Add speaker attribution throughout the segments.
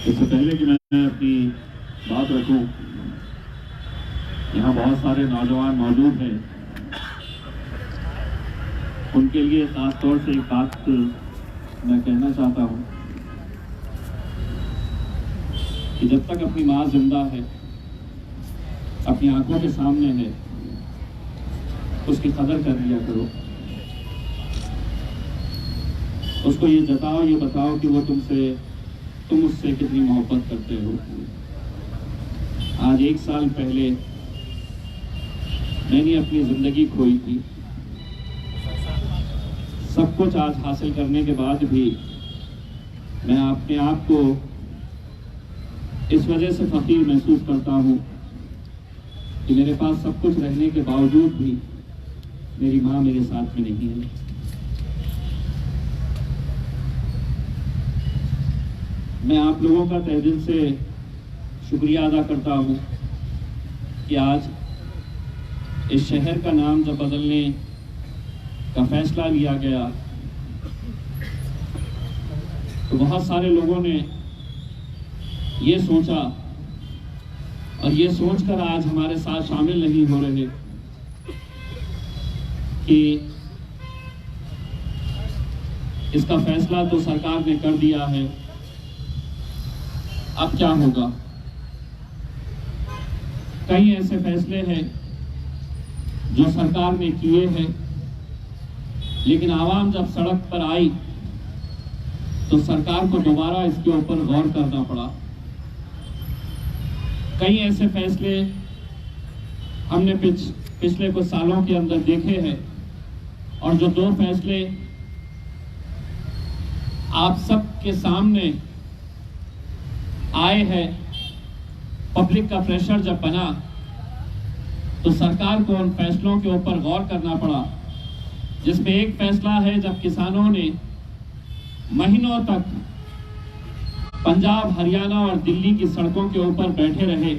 Speaker 1: इससे पहले कि मैं अपनी बात रखूं, यहाँ बहुत सारे नौजवान मौजूद हैं, उनके लिए खास तौर से एक बात मैं कहना चाहता हूं कि जब तक अपनी माँ जिंदा है, अपनी आंखों के सामने है, उसकी कदर कर लिया करो। उसको ये जताओ, ये बताओ कि वो तुम उससे कितनी मोहब्बत करते हो। आज 1 साल पहले मैंने अपनी जिंदगी खोई थी। सब कुछ आज हासिल करने के बाद भी मैं अपने आप को इस वजह से फकीर महसूस करता हूं कि मेरे पास सब कुछ रहने के बावजूद भी मेरी मां मेरे साथ में नहीं है। मैं आप लोगों का तहे दिल से शुक्रिया अदा करता हूं कि आज इस शहर का नाम जब बदलने का फैसला लिया गया तो बहुत सारे लोगों ने ये सोचा और ये सोचकर आज हमारे साथ शामिल नहीं हो रहे कि इसका फैसला तो सरकार ने कर दिया है, अब क्या होगा। कई ऐसे फैसले हैं जो सरकार ने किए हैं, लेकिन आवाम जब सड़क पर आई तो सरकार को दोबारा इसके ऊपर गौर करना पड़ा। कई ऐसे फैसले हमने पिछले कुछ सालों के अंदर देखे हैं, और जो 2 फैसले आप सब के सामने आए हैं, पब्लिक का प्रेशर जब बना तो सरकार को उन फैसलों के ऊपर गौर करना पड़ा, जिसमें एक फैसला है जब किसानों ने महीनों तक पंजाब, हरियाणा और दिल्ली की सड़कों के ऊपर बैठे रहे,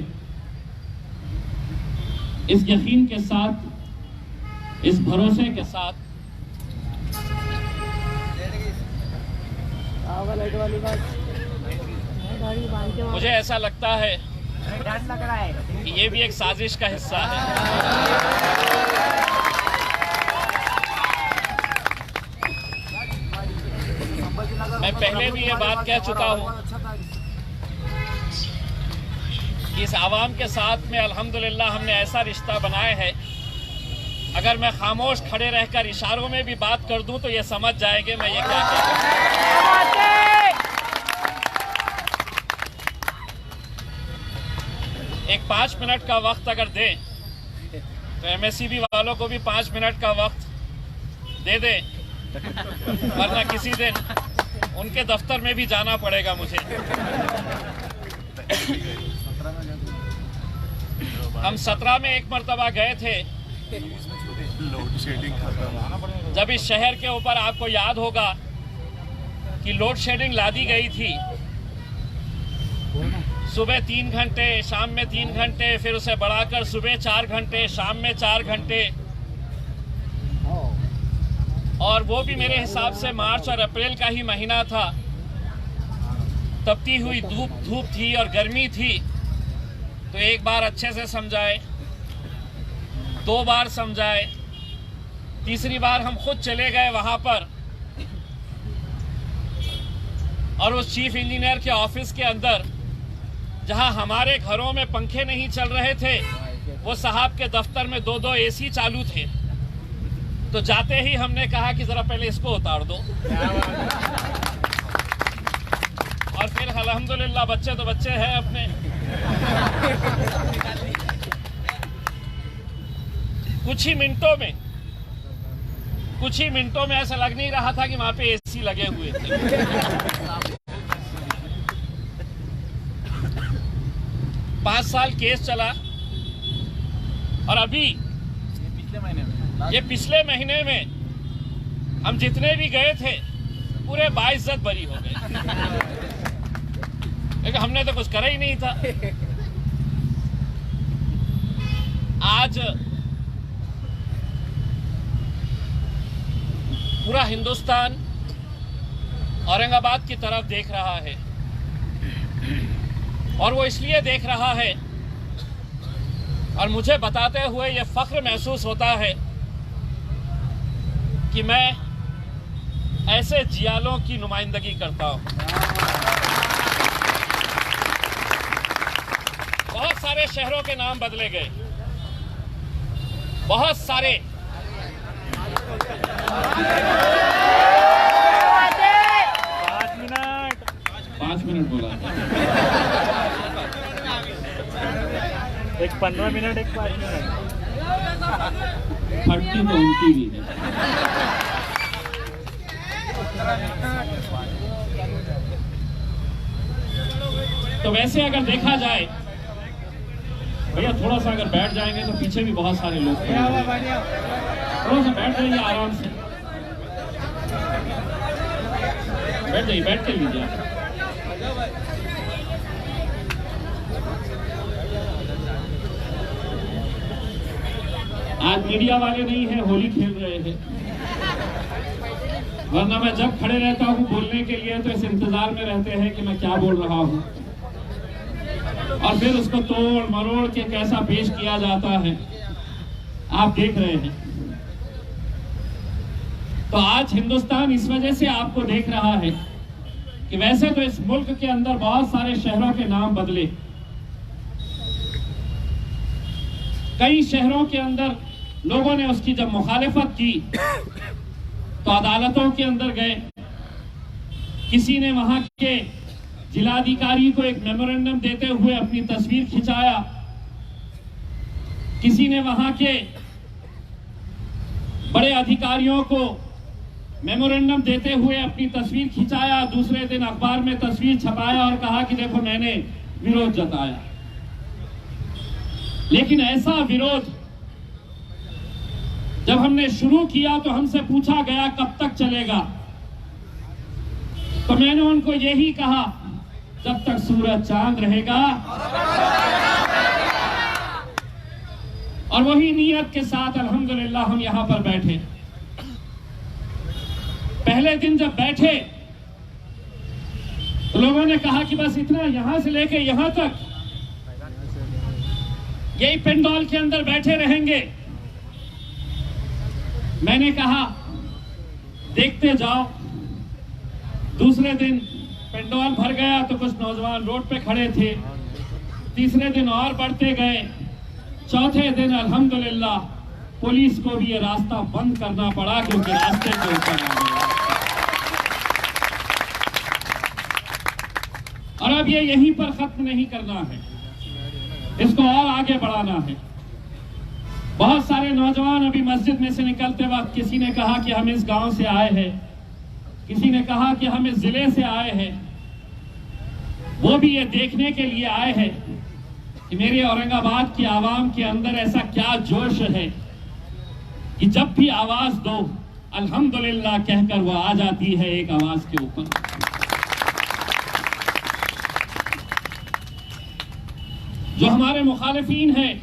Speaker 1: इस यकीन के साथ, इस भरोसे के साथ मुझे ऐसा लगता है कि ये भी एक साजिश का हिस्सा है। मैं पहले भी ये बात कह चुका हूं कि इस आवाम के साथ में अल्हम्दुलिल्लाह हमने ऐसा रिश्ता बनाया है, अगर मैं खामोश खड़े रहकर इशारों में भी बात कर दूं तो ये समझ जाएंगे मैं ये क्या कह रहा हूं। एक 5 मिनट का वक्त अगर दें तो एमएससीबी वालों को भी 5 मिनट का वक्त दे दें, वरना किसी दिन उनके दफ्तर में भी जाना पड़ेगा मुझे। हम 17 में एक मर्तबा गए थे, जब इस शहर के ऊपर आपको याद होगा कि लोड शेडिंग ला दी गई थी। सुबह 3 घंटे, शाम में 3 घंटे, फिर उसे बढ़ाकर सुबह 4 घंटे, शाम में 4 घंटे, और वो भी मेरे हिसाब से मार्च और अप्रैल का ही महीना था। तपती हुई धूप थी और गर्मी थी, तो एक बार अच्छे से समझाए, 2 बार समझाए, तीसरी बार हम खुद चले गए वहां पर, और उस चीफ इंजीनियर के ऑफिस के अंदर जहां हमारे घरों में पंखे नहीं चल रहे थे, वो साहब के दफ्तर में 2-2 एसी चालू थे। तो जाते ही हमने कहा कि जरा पहले इसको उतार दो, और फिर अल्हम्दुलिल्लाह बच्चे तो बच्चे हैं अपने। कुछ ही मिनटों में ऐसा लग नहीं रहा था कि वहां पे एसी लगे हुए थे। 5 साल केस चला, और अभी ये पिछले महीने में हम जितने भी गए थे पूरे बाइज्जत बरी हो गए, लेकिन हमने तो कुछ करा ही नहीं था। आज पूरा हिंदुस्तान औरंगाबाद की तरफ देख रहा है।
Speaker 2: और वो इसलिए देख रहा है और मुझे बताते हुए ये फख्र महसूस होता है कि मैं ऐसे जियालों की नुमाइंदगी करता हूं। बहुत सारे शहरों के नाम बदले गए, बहुत सारे।
Speaker 1: 5 मिनट बोला,
Speaker 3: एक 15 मिनट, एक 5 मिनट।
Speaker 1: फटती तो उनकी भी है।
Speaker 2: तो वैसे अगर देखा जाए भैया, थोड़ा सा अगर बैठ जाएंगे तो पीछे भी बहुत सारे लोग खड़े हैं। थोड़ा सा बैठ जाइए आराम से, बैठ जाइए, बैठ के लीजिए। आज मीडिया वाले नहीं है, होली खेल रहे हैं, वरना मैं जब खड़े रहता हूं बोलने के लिए तो इस इंतजार में रहते हैं कि मैं क्या बोल रहा हूं, और फिर उसको तोड़ मरोड़ के कैसा पेश किया जाता है आप देख रहे हैं। तो आज हिंदुस्तान इस वजह से आपको देख रहा है कि वैसे तो इस मुल्क के अंदर बहुत सारे शहरों के नाम बदले, कई शहरों के अंदर लोगों ने उसकी जब मुखालिफत की तो अदालतों के अंदर गए, किसी ने वहां के जिलाधिकारी को एक मेमोरेंडम देते हुए अपनी तस्वीर खिंचाया, किसी ने वहां के बड़े अधिकारियों को मेमोरेंडम देते हुए अपनी तस्वीर खिंचाया, दूसरे दिन अखबार में तस्वीर छपाया और कहा कि देखो मैंने विरोध जताया। लेकिन ऐसा विरोध जब हमने शुरू किया तो हमसे पूछा गया कब तक चलेगा, तो मैंने उनको यही कहा जब तक सूरज चांद रहेगा। और वही नीयत के साथ अल्हम्दुलिल्लाह हम यहां पर बैठे। पहले दिन जब बैठे तो लोगों ने कहा कि बस इतना, यहां से लेके यहां तक यही पेंडोल के अंदर बैठे रहेंगे। मैंने कहा देखते जाओ। दूसरे दिन पेंडोल भर गया तो कुछ नौजवान रोड पे खड़े थे, तीसरे दिन और बढ़ते गए, चौथे दिन अल्हम्दुलिल्लाह पुलिस को भी ये रास्ता बंद करना पड़ा क्योंकि रास्ते के ऊपर आ गया। और अब ये यहीं पर खत्म नहीं करना है, इसको और आगे बढ़ाना है। बहुत सारे नौजवान अभी मस्जिद में से निकलते वक्त किसी ने कहा कि हम इस गांव से आए हैं, किसी ने कहा कि हम इस जिले से आए हैं। वो भी ये देखने के लिए आए हैं कि मेरे औरंगाबाद की आवाम के अंदर ऐसा क्या जोश है कि जब भी आवाज दो अल्हम्दुलिल्लाह कहकर वो आ जाती है एक आवाज के ऊपर। जो हमारे मुखालिफीन हैं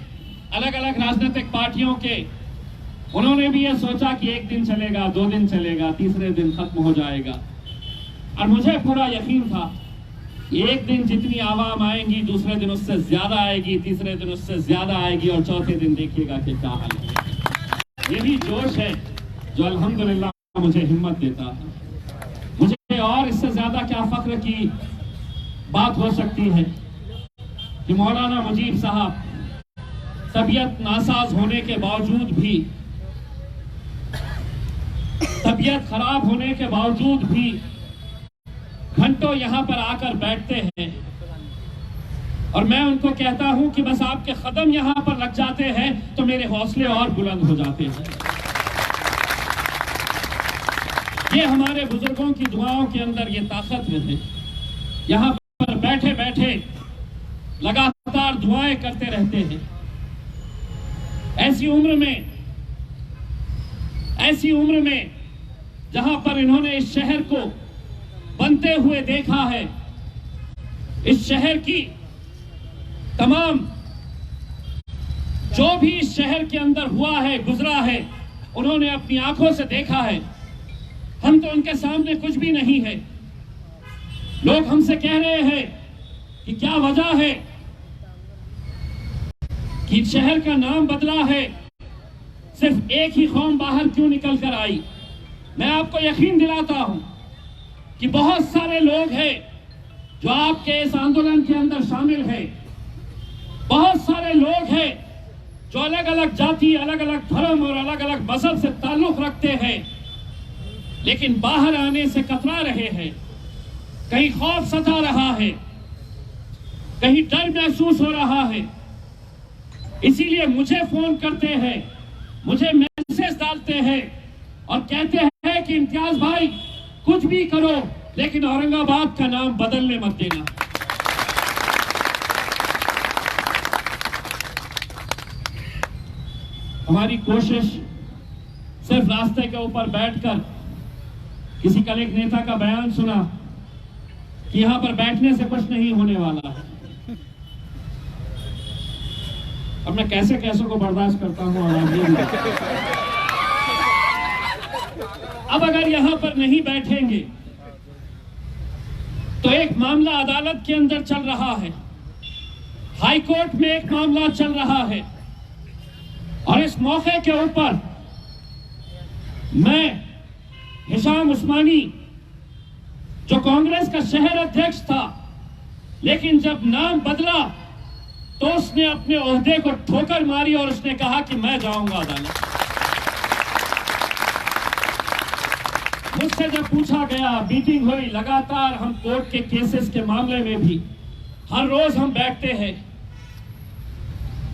Speaker 2: अलग अलग राजनीतिक पार्टियों के, उन्होंने भी ये सोचा कि एक दिन चलेगा, 2 दिन चलेगा, तीसरे दिन खत्म हो जाएगा। और मुझे पूरा यकीन था एक दिन जितनी आवाम आएंगी, दूसरे दिन उससे ज्यादा आएगी, तीसरे दिन उससे ज्यादा आएगी, और चौथे दिन देखिएगा कि क्या हाल है। यही जोश है जो अल्हम्दुलिल्लाह मुझे हिम्मत देता है। मुझे और इससे ज्यादा क्या फख्र की बात हो सकती है कि मौलाना मुजीब साहब तबीयत नासाज होने के बावजूद भी, तबीयत खराब होने के बावजूद भी घंटों यहां पर आकर बैठते हैं। और मैं उनको कहता हूं कि बस आपके कदम यहां पर लग जाते हैं तो मेरे हौसले और बुलंद हो जाते हैं। ये हमारे बुजुर्गों की दुआओं के अंदर ये ताकत है। यहां पर बैठे बैठे लगातार दुआएं करते रहते हैं। ऐसी उम्र में जहां पर इन्होंने इस शहर को बनते हुए देखा है, इस शहर की तमाम जो भी इस शहर के अंदर हुआ है, गुजरा है, उन्होंने अपनी आंखों से देखा है। हम तो उनके सामने कुछ भी नहीं है। लोग हमसे कह रहे हैं कि क्या वजह है कि शहर का नाम बदला है, सिर्फ एक ही कौम बाहर क्यों निकल कर आई। मैं आपको यकीन दिलाता हूं कि बहुत सारे लोग हैं जो आपके इस आंदोलन के अंदर शामिल हैं। बहुत सारे लोग हैं जो अलग अलग जाति, अलग अलग धर्म और अलग अलग मजहब से ताल्लुक रखते हैं, लेकिन बाहर आने से कतरा रहे हैं। कहीं खौफ सता रहा है, कहीं डर महसूस हो रहा है। इसीलिए मुझे फोन करते हैं, मुझे मैसेज डालते हैं और कहते हैं कि इम्तियाज भाई कुछ भी करो, लेकिन औरंगाबाद का नाम बदलने मत देना। हमारी कोशिश सिर्फ रास्ते के ऊपर बैठकर किसी कल एक नेता का बयान सुना कि यहां पर बैठने से कुछ नहीं होने वाला है। अब मैं कैसे कैसे को बर्दाश्त करता हूं और आप ये भी। अब अगर यहां पर नहीं बैठेंगे तो एक मामला अदालत के अंदर चल रहा है, हाई कोर्ट में एक मामला चल रहा है, और इस मौके के ऊपर मैं हिशाम उस्मानी जो कांग्रेस का शहर अध्यक्ष था, लेकिन जब नाम बदला तो उसने अपने ओहदे को ठोकर मारी और उसने कहा कि मैं जाऊंगा अदालत। मुझसे जब पूछा गया, मीटिंग हुई, लगातार हम कोर्ट के केसेस के मामले में भी हर रोज हम बैठते हैं,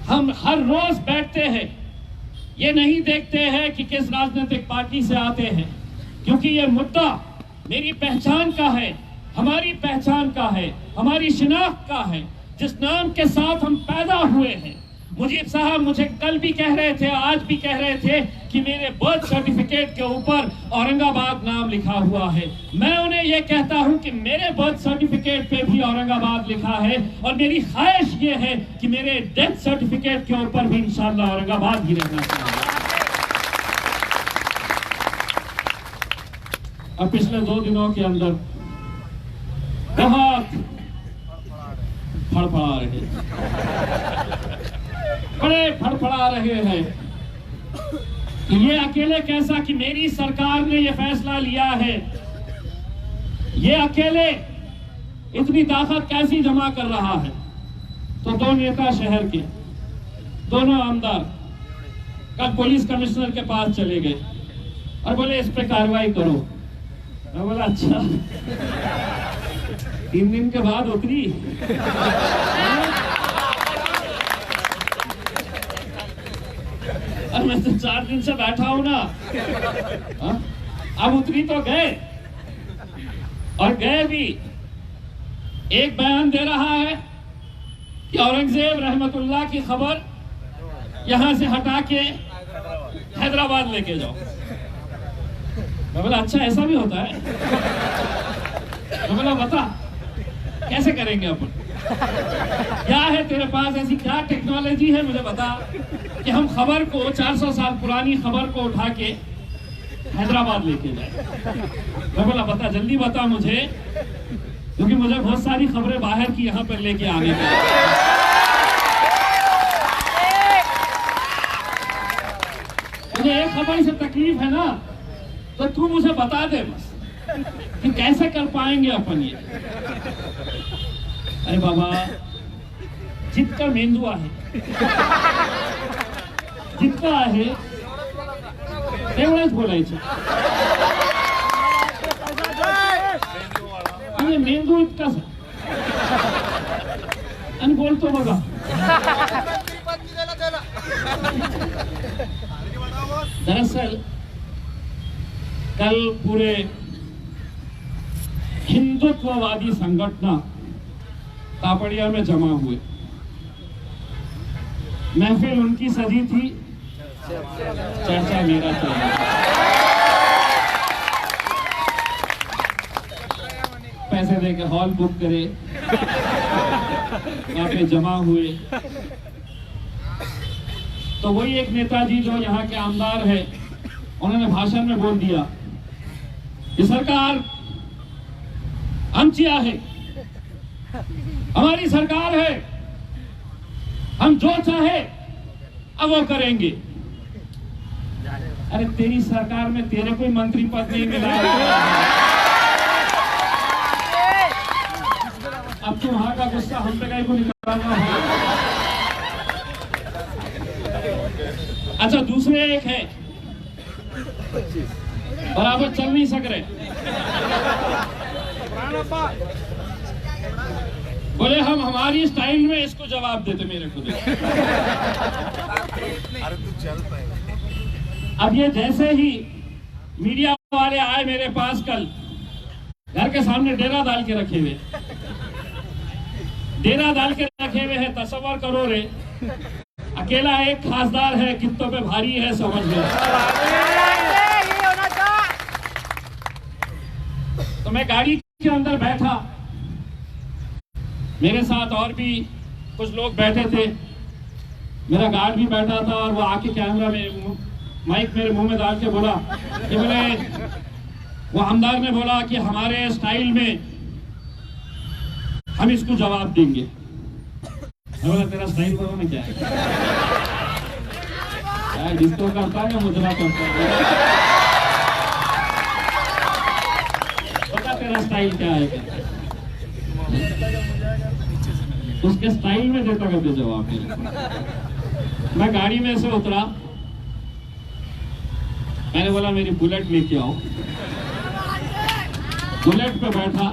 Speaker 2: हम हर रोज बैठते हैं। ये नहीं देखते हैं कि किस राजनीतिक पार्टी से आते हैं, क्योंकि ये मुद्दा मेरी पहचान का है, हमारी पहचान का है, हमारी शिनाख्त का है, जिस नाम के साथ हम पैदा हुए हैं। मुजीब साहब मुझे कल भी कह रहे थे, आज भी कह रहे थे कि मेरे बर्थ सर्टिफिकेट के ऊपर औरंगाबाद नाम लिखा हुआ है। मैं उन्हें यह कहता हूं कि मेरे बर्थ सर्टिफिकेट पे भी औरंगाबाद लिखा है, और मेरी ख्वाहिश ये है कि मेरे डेथ सर्टिफिकेट के ऊपर भी इंशाअल्लाह औरंगाबाद ही रहना चाहिए। अब पिछले 2 दिनों के अंदर बहुत फड़फड़ा रहे, बड़े फड़फड़ा रहे हैं कि ये अकेले कैसा कि मेरी सरकार ने ये फैसला लिया है, ये अकेले इतनी ताकत कैसी जमा कर रहा है। तो 2 नेता शहर के, दोनों आमदार कल पुलिस कमिश्नर के पास चले गए और बोले इस पे कार्रवाई करो। मैं बोला अच्छा, 3 दिन के बाद उतरी। और मैं तो 4 दिन से बैठा हूं ना। अब उतरी तो गए, और गए भी एक बयान दे रहा है कि औरंगजेब रहमतुल्लाह की खबर यहां से हटा के हैदराबाद लेके जाओ। मैं बोला अच्छा ऐसा भी होता है। मैं बोला बता कैसे करेंगे अपन, क्या है तेरे पास, ऐसी क्या टेक्नोलॉजी है मुझे बता कि हम खबर को 400 साल पुरानी खबर को उठा के हैदराबाद लेके जाए। मैं बोला बता, जल्दी बता मुझे, क्योंकि मुझे बहुत सारी खबरें बाहर की यहाँ पर लेके आने की। मुझे एक खबर से तकलीफ है ना, तो तू मुझे बता दे बस कि कैसे कर पाएंगे अपन ये। अरे बाबा, जितका मेंदू आहे, जितका आहे तेवढंच बोलायचं। आणि मेंदू इतकाच आणि बोलतो बघा। दरअसल कल पूरे हिंदुत्ववादी संगठन कापड़िया में जमा हुए, महफिल उनकी सजी थी, चर्चा मेरा चल रहा। पैसे देके हॉल बुक करे, वहां पे जमा हुए। तो वही एक नेताजी जो यहाँ के आमदार है, उन्होंने भाषण में बोल दिया कि सरकार आमची आहे, हमारी सरकार है, हम जो चाहे अब वो करेंगे। अरे तेरी सरकार में तेरे कोई मंत्री पद नहीं मिला, अब तुम वहां का गुस्सा हम पे कहीं को निकालना है। अच्छा, दूसरे एक है बराबर चल नहीं सक रहे, बोले हम हमारी स्टाइल में इसको जवाब देते। मेरे को अब ये जैसे ही मीडिया वाले आए मेरे पास कल, घर के सामने डेरा डाल के रखे हुए, डेरा डाल के रखे हुए है। तसव्वुर करो रे, अकेला एक खासदार है, कित्तों पे भारी है, समझ लो। तो मैं गाड़ी के अंदर बैठा, मेरे साथ और भी कुछ लोग बैठे थे, मेरा गार्ड भी बैठा था, और वो आके कैमरा में माइक मेरे मुंह में डाल के बोला कि बोले, वो हमदार ने बोला कि हमारे स्टाइल में हम इसको जवाब देंगे। मैं बोला तेरा स्टाइल बोलो ना क्या है, क्या डिस्को करता है या मुजरा करता है, बता तेरा स्टाइल क्या है। उसके स्टाइल में देता करते जवाब मेरे। मैं गाड़ी में से उतरा, मैंने बोला मेरी बुलेट लेके आओ, बुलेट पे बैठा,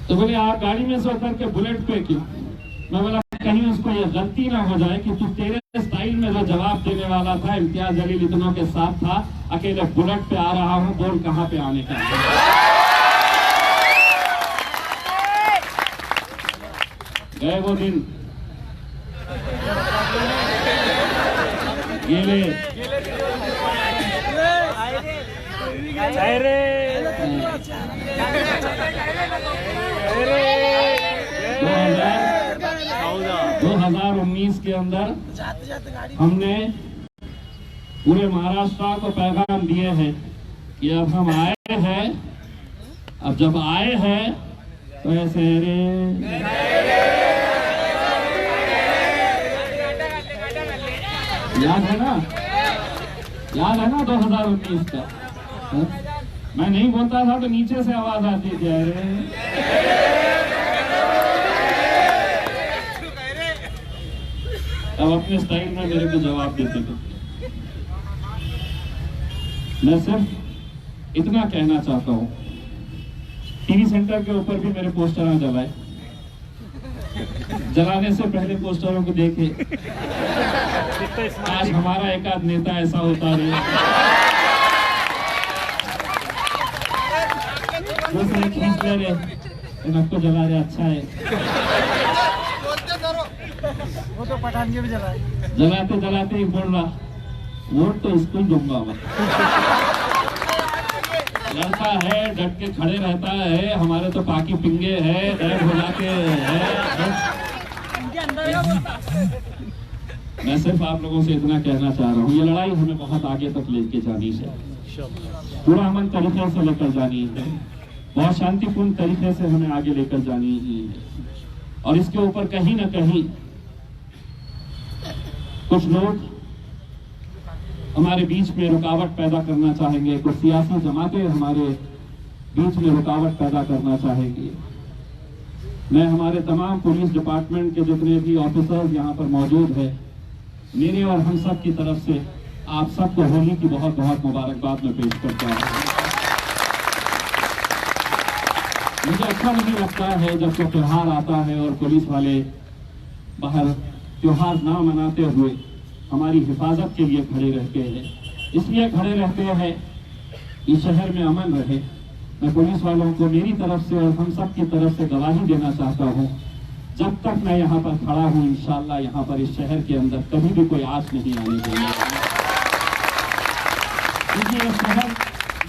Speaker 2: तो बोले आप गाड़ी में से उतर के बुलेट पे क्यों? मैं बोला कहीं उसको ये गलती ना हो जाए कि तू तेरे स्टाइल में जो जवाब देने वाला था, इम्तियाज जलील इतनों के साथ था, अकेले बुलेट पे आ रहा हूं, बोल कहां पे आने का। गए वो दिन, गेले 2019 के अंदर हमने पूरे महाराष्ट्र को पैगाम दिए हैं कि अब हम आए हैं, अब जब आए हैं तो ऐसे रे याद है ना, याद है ना 2019 का। मैं नहीं बोलता था तो नीचे से आवाज आती थी, अरे अब अपने स्टाइल में मेरे को जवाब देते थे। मैं सिर्फ इतना कहना चाहता हूँ, टीवी सेंटर के ऊपर भी मेरे पोस्टर जलाए, जलाने से पहले पोस्टरों को देखे, आज हमारा एक आध नेता ऐसा होता रहे खींच ले रहे, आपको जला रहे, अच्छा है।
Speaker 3: वो तो पठान के भी जलाए,
Speaker 2: जलाते जलाते ही बोल रहा, वोट तो इसको ही दूंगा मैं। लड़ता है, डट के खड़े रहता है, हमारे तो पाकी पिंगे है, डर हो जाते हैं। मैं सिर्फ आप लोगों से इतना कहना चाह रहा हूँ, ये लड़ाई हमें बहुत आगे तक लेके जानी है, पूरा अमन तरीके से लेकर जानी है, बहुत शांतिपूर्ण तरीके से हमें आगे लेकर जानी है। और इसके ऊपर कहीं ना कहीं कुछ लोग हमारे बीच में रुकावट पैदा करना चाहेंगे, कुछ सियासी जमातें हमारे बीच में रुकावट पैदा करना चाहेंगे। मैं हमारे तमाम पुलिस डिपार्टमेंट के जितने भी ऑफिसर्स यहाँ पर मौजूद हैं, मेरे और हम सब की तरफ से आप सबको होली की बहुत बहुत मुबारकबाद में पेश करता हूँ। मुझे अच्छा नहीं लगता है जब कोई त्योहार आता है और पुलिस वाले बाहर त्योहार ना मनाते हुए हमारी हिफाजत के लिए खड़े रहते हैं। इसलिए खड़े रहते हैं कि शहर में अमन रहे। मैं पुलिस वालों को मेरी तरफ से और हम सब की तरफ से गवाही देना चाहता हूँ, जब तक मैं यहाँ पर खड़ा हूँ, इंशाअल्लाह यहाँ पर इस शहर के अंदर कभी भी कोई आस नहीं आने देंगे, क्योंकि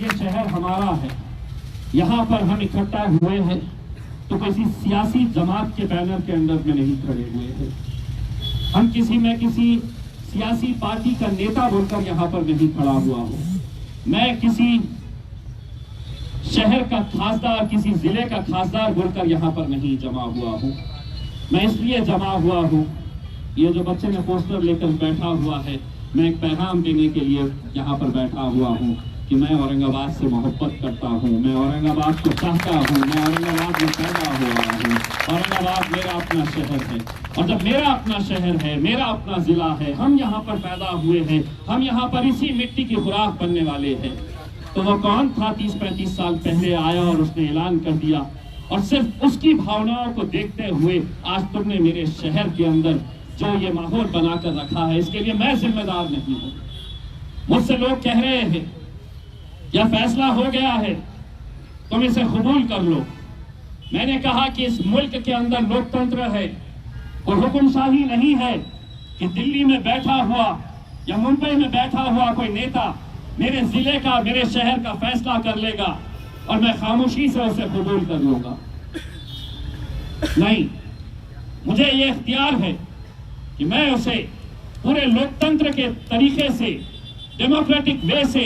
Speaker 2: ये शहर हमारा है। यहाँ पर हम इकट्ठा हुए हैं तो किसी सियासी जमात के बैनर के अंदर में नहीं खड़े हुए हैं। हम किसी सियासी पार्टी का नेता बोलकर यहाँ पर नहीं खड़ा हुआ हूँ। मैं किसी शहर का खासदार, किसी जिले का खासदार बोलकर यहाँ पर नहीं जमा हुआ हूँ। मैं इसलिए जमा हुआ हूँ, ये जो बच्चे ने पोस्टर लेकर बैठा हुआ है, मैं एक पैगाम देने के लिए यहाँ पर बैठा हुआ हूँ कि मैं औरंगाबाद से मोहब्बत करता हूँ, मैं औरंगाबाद को चाहता हूँ, मैं औरंगाबाद में पैदा हुआ हूँ। औरंगाबाद मेरा अपना शहर है, और जब मेरा अपना शहर है, मेरा अपना जिला है, हम यहाँ पर पैदा हुए हैं, हम यहाँ पर इसी मिट्टी की खुराक बनने वाले हैं। तो वो कौन था 30-35 साल पहले आया और उसने ऐलान कर दिया, और सिर्फ उसकी भावनाओं को देखते हुए आज तुमने मेरे शहर के अंदर जो ये माहौल बनाकर रखा है, इसके लिए मैं जिम्मेदार नहीं हूँ। मुझसे लोग कह रहे हैं यह फैसला हो गया है, तुम इसे कबूल कर लो। मैंने कहा कि इस मुल्क के अंदर लोकतंत्र है, कोई हुक्मशाही नहीं है कि दिल्ली में बैठा हुआ या मुंबई में बैठा हुआ कोई नेता मेरे जिले का, मेरे शहर का फैसला कर लेगा और मैं खामोशी से उसे कबूल कर लूंगा। नहीं, मुझे ये इख्तियार है कि मैं उसे पूरे लोकतंत्र के तरीके से, डेमोक्रेटिक वे से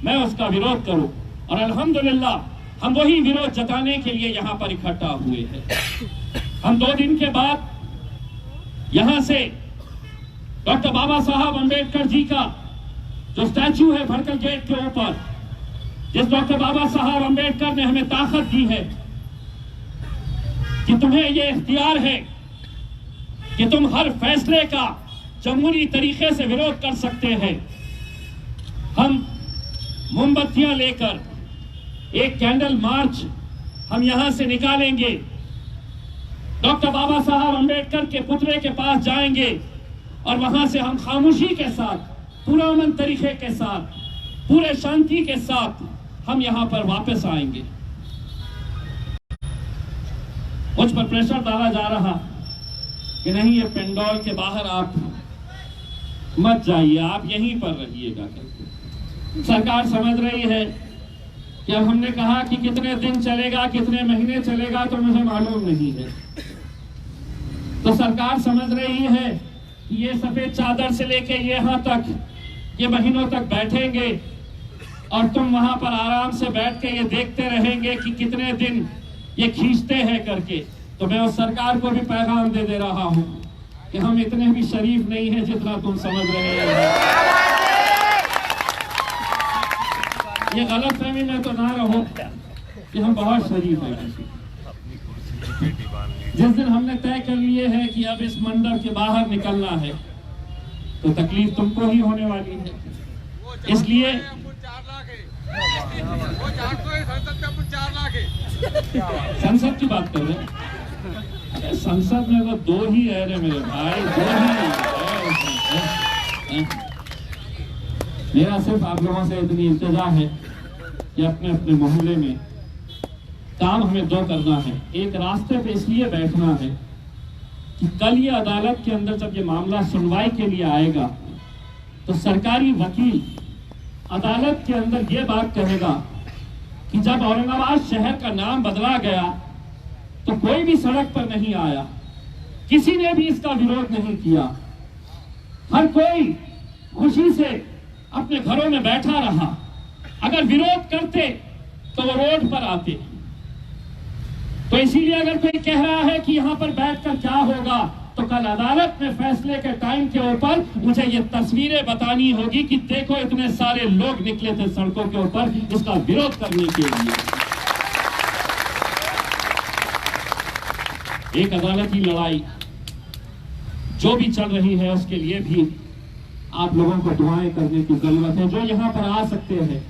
Speaker 2: मैं उसका विरोध करूं। और अल्हम्दुलिल्लाह हम वही विरोध जताने के लिए यहाँ पर इकट्ठा हुए हैं। हम 2 दिन के बाद यहाँ से डॉक्टर बाबा साहब अंबेडकर जी का जो स्टैच्यू है भड़कल गेट के ऊपर, जिस डॉक्टर बाबा साहब अंबेडकर ने हमें ताकत दी है कि तुम्हें यह इख्तियार है कि तुम हर फैसले का जमहूरी तरीके से विरोध कर सकते हैं। हम मोमबत्तियां लेकर एक कैंडल मार्च हम यहां से निकालेंगे, डॉक्टर बाबा साहब अंबेडकर के पुतले के पास जाएंगे और वहां से हम खामोशी के साथ, पुरअमन तरीके के साथ, पूरे शांति के साथ हम यहां पर वापस आएंगे। मुझ पर प्रेशर डाला जा रहा कि नहीं, ये पेंडोल के बाहर आप मत जाइए, आप यहीं पर रहिएगा। सरकार समझ रही है कि अब हमने कहा कि कितने दिन चलेगा, कितने महीने चलेगा, तो मुझे मालूम नहीं है। तो सरकार समझ रही है कि ये सफेद चादर से लेके यहाँ तक, ये महीनों तक बैठेंगे और तुम वहां पर आराम से बैठ के ये देखते रहेंगे कि कितने दिन ये खींचते हैं करके। तो मैं उस सरकार को भी पैगाम दे रहा हूं कि हम इतने भी शरीफ नहीं हैं जितना तुम समझ रहे हैं। ये गलतफहमी में तो ना रहो कि हम बहुत शरीफ हैं। जिस दिन हमने तय कर लिए है कि अब इस मंडप के बाहर निकलना है, तो तकलीफ तुमको ही होने वाली है। इसलिए संसद की बात कर रहे हैं, अरे संसद में तो 2 ही है रे मेरे भाई, 2 ही। मेरा सिर्फ आप लोगों से इतनी इल्तिजा है कि अपने अपने मोहल्ले में काम हमें 2 करना है। एक, रास्ते पे इसलिए बैठना है कि कल ये अदालत के अंदर जब ये मामला सुनवाई के लिए आएगा तो सरकारी वकील अदालत के अंदर ये बात कहेगा कि जब औरंगाबाद शहर का नाम बदला गया तो कोई भी सड़क पर नहीं आया, किसी ने भी इसका विरोध नहीं किया, हर कोई खुशी से अपने घरों में बैठा रहा। अगर विरोध करते तो वो रोड पर आते। तो इसीलिए अगर कोई कह रहा है कि यहां पर बैठकर क्या होगा, तो कल अदालत में फैसले के टाइम के ऊपर मुझे ये तस्वीरें बतानी होगी कि देखो इतने सारे लोग निकले थे सड़कों के ऊपर इसका विरोध करने के लिए। एक अदालती लड़ाई जो भी चल रही है उसके लिए भी आप लोगों को दुआएं करने की जरूरत है। जो यहाँ पर आ सकते हैं,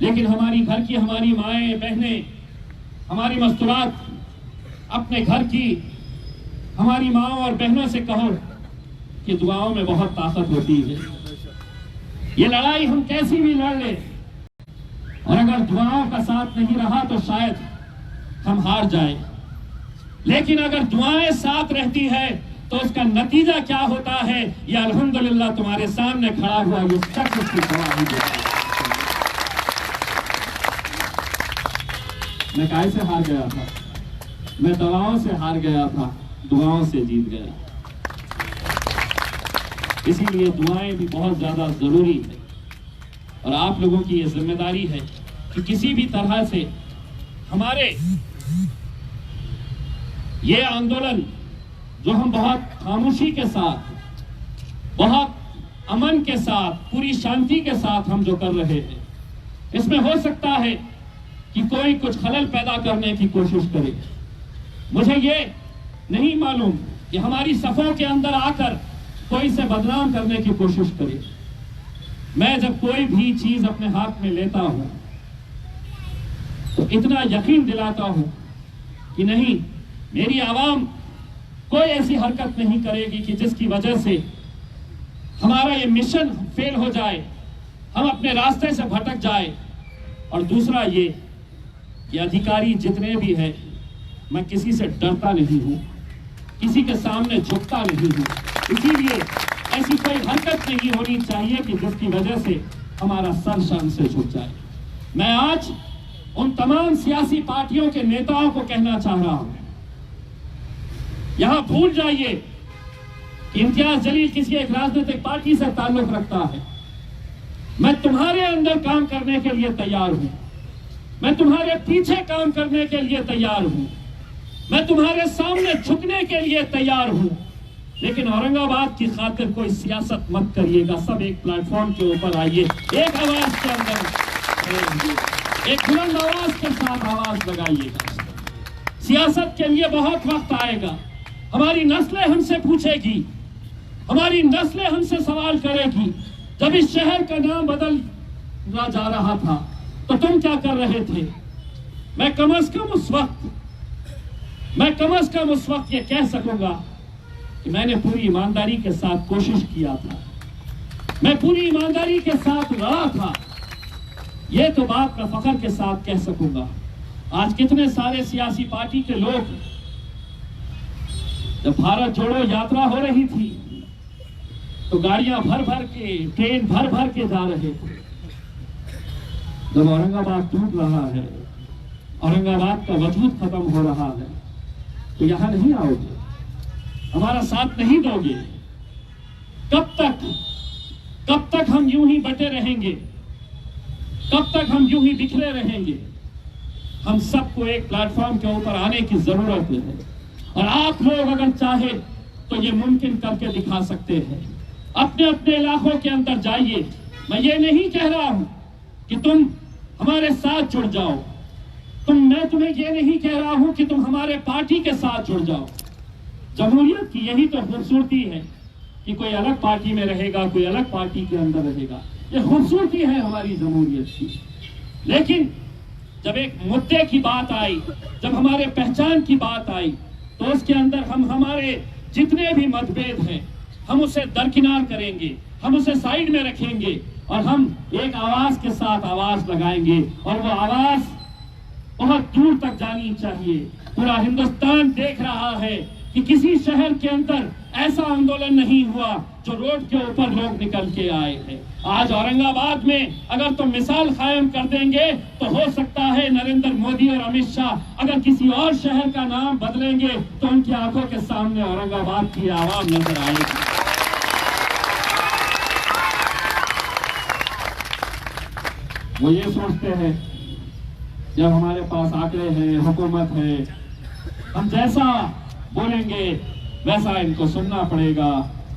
Speaker 2: लेकिन हमारी घर की, हमारी माएं बहनें, हमारी मस्तूरात अपने घर की हमारी माओ और बहनों से कहो कि दुआओं में बहुत ताकत होती है। ये लड़ाई हम कैसी भी लड़ ले और अगर दुआओं का साथ नहीं रहा तो शायद हम हार जाएं, लेकिन अगर दुआएं साथ रहती है तो उसका नतीजा क्या होता है, ये अल्हम्दुलिल्लाह तुम्हारे सामने खड़ा हुआ ये शख्स उसकी गवाही देता है। मैं काय से हार गया था, मैं दवाओं से हार गया था, दुआओं से जीत गया। इसीलिए दुआएं भी बहुत ज्यादा जरूरी है और आप लोगों की ये जिम्मेदारी है कि किसी भी तरह से हमारे ये आंदोलन जो हम बहुत खामोशी के साथ, बहुत अमन के साथ, पूरी शांति के साथ हम जो कर रहे हैं, इसमें हो सकता है कि कोई कुछ खलल पैदा करने की कोशिश करे। मुझे ये नहीं मालूम कि हमारी सफों के अंदर आकर कोई से बदनाम करने की कोशिश करे। मैं जब कोई भी चीज अपने हाथ में लेता हूं तो इतना यकीन दिलाता हूं कि नहीं, मेरी आवाम कोई ऐसी हरकत नहीं करेगी कि जिसकी वजह से हमारा ये मिशन फेल हो जाए, हम अपने रास्ते से भटक जाए। और दूसरा ये कि अधिकारी जितने भी हैं, मैं किसी से डरता नहीं हूं, किसी के सामने झुकता नहीं हूं, इसीलिए ऐसी कोई हरकत नहीं होनी चाहिए कि जिसकी वजह से हमारा सर शर्म से झुक जाए। मैं आज उन तमाम सियासी पार्टियों के नेताओं को कहना चाह रहा हूं, यहां भूल जाइए कि इम्तियाज जलील किसी एक राजनीतिक पार्टी से ताल्लुक रखता है। मैं तुम्हारे अंदर काम करने के लिए तैयार हूं, मैं तुम्हारे पीछे काम करने के लिए तैयार हूं, मैं तुम्हारे सामने झुकने के लिए तैयार हूं, लेकिन औरंगाबाद की खातिर कोई सियासत मत करिएगा। सब एक प्लेटफॉर्म के ऊपर आइए, एक आवाज के अंदर, एक बुलंद आवाज के साथ आवाज लगाइएगा। सियासत के लिए बहुत वक्त आएगा, हमारी नस्लें हमसे पूछेगी, हमारी नस्लें हमसे सवाल करेगी, जब इस शहर का नाम बदला जा रहा था तो तुम क्या कर रहे थे। मैं कम अज कम उस वक्त ये कह सकूंगा कि मैंने पूरी ईमानदारी के साथ कोशिश किया था, मैं पूरी ईमानदारी के साथ लड़ा था। ये तो बात मैं फख्र के साथ कह सकूंगा। आज कितने सारे सियासी पार्टी के लोग, जब भारत जोड़ो यात्रा हो रही थी तो गाड़ियां भर भर के, ट्रेन भर भर के जा रहे थे। जब औरंगाबाद टूट रहा है, औरंगाबाद का वजूद खत्म हो रहा है, तो यहां नहीं आओगे, हमारा साथ नहीं दोगे। कब तक हम यूं ही बटे रहेंगे, कब तक हम यूं ही बिखरे रहेंगे। हम सबको एक प्लेटफॉर्म के ऊपर आने की जरूरत है, और आप लोग अगर चाहे तो ये मुमकिन करके दिखा सकते हैं। अपने अपने इलाकों के अंदर जाइए। मैं ये नहीं कह रहा हूं कि तुम हमारे साथ जुड़ जाओ, मैं तुम्हें ये नहीं कह रहा हूं कि तुम हमारे पार्टी के साथ जुड़ जाओ। जमहूरियत की यही तो खूबसूरती है कि कोई अलग पार्टी में रहेगा, कोई अलग पार्टी के अंदर रहेगा। ये खूबसूरती है हमारी जमहूरियत की। लेकिन जब एक मुद्दे की बात आई, जब हमारे पहचान की बात आई, तो उसके अंदर हम हमारे जितने भी मतभेद हैं हम उसे दरकिनार करेंगे, हम उसे साइड में रखेंगे, और हम एक आवाज के साथ आवाज लगाएंगे। और वो आवाज बहुत दूर तक जानी चाहिए। पूरा हिंदुस्तान देख रहा है कि किसी शहर के अंदर ऐसा आंदोलन नहीं हुआ जो रोड के ऊपर लोग निकल के आए हैं। आज औरंगाबाद में अगर तुम मिसाल कायम कर देंगे तो हो सकता है नरेंद्र मोदी और अमित शाह अगर किसी और शहर का नाम बदलेंगे तो उनकी आंखों के सामने औरंगाबाद की आवाज नजर आएगी। वो ये सोचते हैं जब हमारे पास आंकड़े हैं, हुकूमत है, हम जैसा बोलेंगे वैसा इनको सुनना पड़ेगा,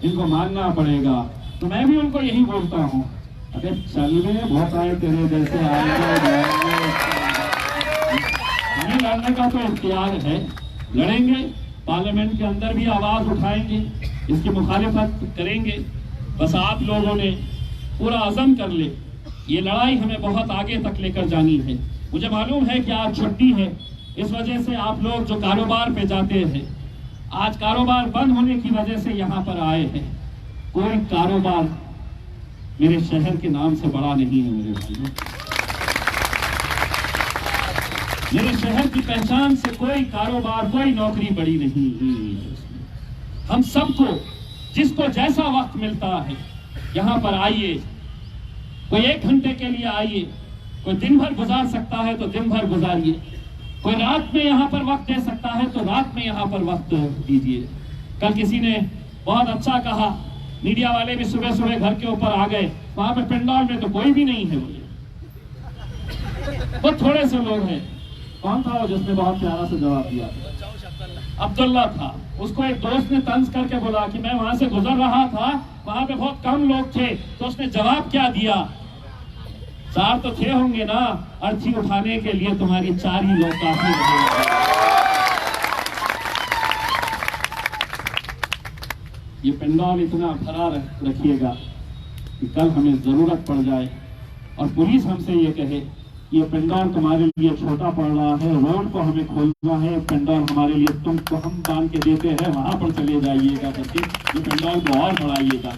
Speaker 2: इनको मानना पड़ेगा। तो मैं भी उनको यही बोलता हूँ, अरे चल में बहुत आए तेरे जैसे आएंगे, हमें लड़ने का तो इख्तियार है, लड़ेंगे, पार्लियामेंट के अंदर भी आवाज उठाएंगे, इसकी मुखालिफत करेंगे। बस आप लोगों ने पूरा अज़म कर ले, ये लड़ाई हमें बहुत आगे तक लेकर जानी है। मुझे मालूम है कि आज छुट्टी है, इस वजह से आप लोग जो कारोबार पे जाते हैं, आज कारोबार बंद होने की वजह से यहाँ पर आए हैं। कोई कारोबार मेरे शहर के नाम से बड़ा नहीं है मेरे भाइयों। मेरे शहर की पहचान से कोई कारोबार, कोई नौकरी बड़ी नहीं है। हम सबको जिसको जैसा वक्त मिलता है यहाँ पर आइए, कोई 1 घंटे के लिए आइए, कोई दिन भर गुजार सकता है तो दिन भर गुजारिए, कोई रात में यहाँ पर वक्त दे सकता है तो रात में यहाँ पर वक्त दीजिए। कल किसी ने बहुत अच्छा कहा, मीडिया वाले भी सुबह सुबह घर के ऊपर आ गए, वहां पे पंडाल में तो कोई भी नहीं है, वो थोड़े से लोग हैं।
Speaker 1: कौन था वो जिसने बहुत प्यारा से जवाब दिया?
Speaker 2: अब्दुल्ला था। उसको एक दोस्त ने तंज करके बोला कि मैं वहां से गुजर रहा था, वहां पे बहुत कम लोग थे, तो उसने जवाब क्या दिया? 4 तो थे होंगे ना, अर्थी उठाने के लिए तुम्हारी 4 ही लोग काफी रहेंगे। ये पंडाल इतना भरा रखिएगा कि कल हमें जरूरत पड़ जाए और पुलिस हमसे ये कहे ये पंडाल तुम्हारे लिए छोटा पड़ रहा है, रोड को हमें खोलना है, पंडाल हमारे लिए तुमको हम बांध के देते हैं, वहां पर चले जाइएगा करके ये पंडाल को और बढ़ाइएगा।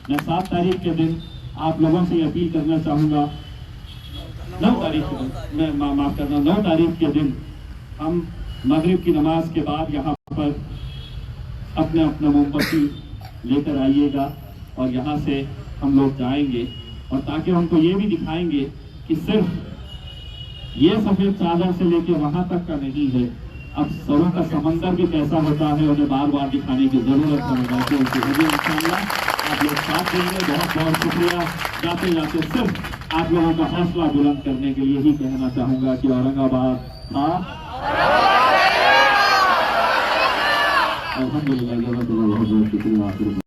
Speaker 2: मैं 7 तारीख के दिन आप लोगों से अपील करना चाहूंगा, 9 तारीख के दिन, मैं माफ करना 9 तारीख के दिन हम मगरिब की नमाज के बाद यहाँ पर अपने अपना मोमबत्ती लेकर आइएगा और यहाँ से हम लोग जाएंगे और ताकि उनको ये भी दिखाएंगे कि सिर्फ ये सफेद चादर से लेके वहां तक का नहीं है, अब सरों का समंदर भी कैसा होता है उन्हें बार बार दिखाने की जरूरत है। इंशाअल्लाह आप लोग साथ देंगे। बहुत बहुत शुक्रिया। जाते जाते सिर्फ आप लोगों का हौसला बुलंद करने के लिए ही कहना चाहूंगा कि औरंगाबाद था अल्हम्दुलिल्लाह।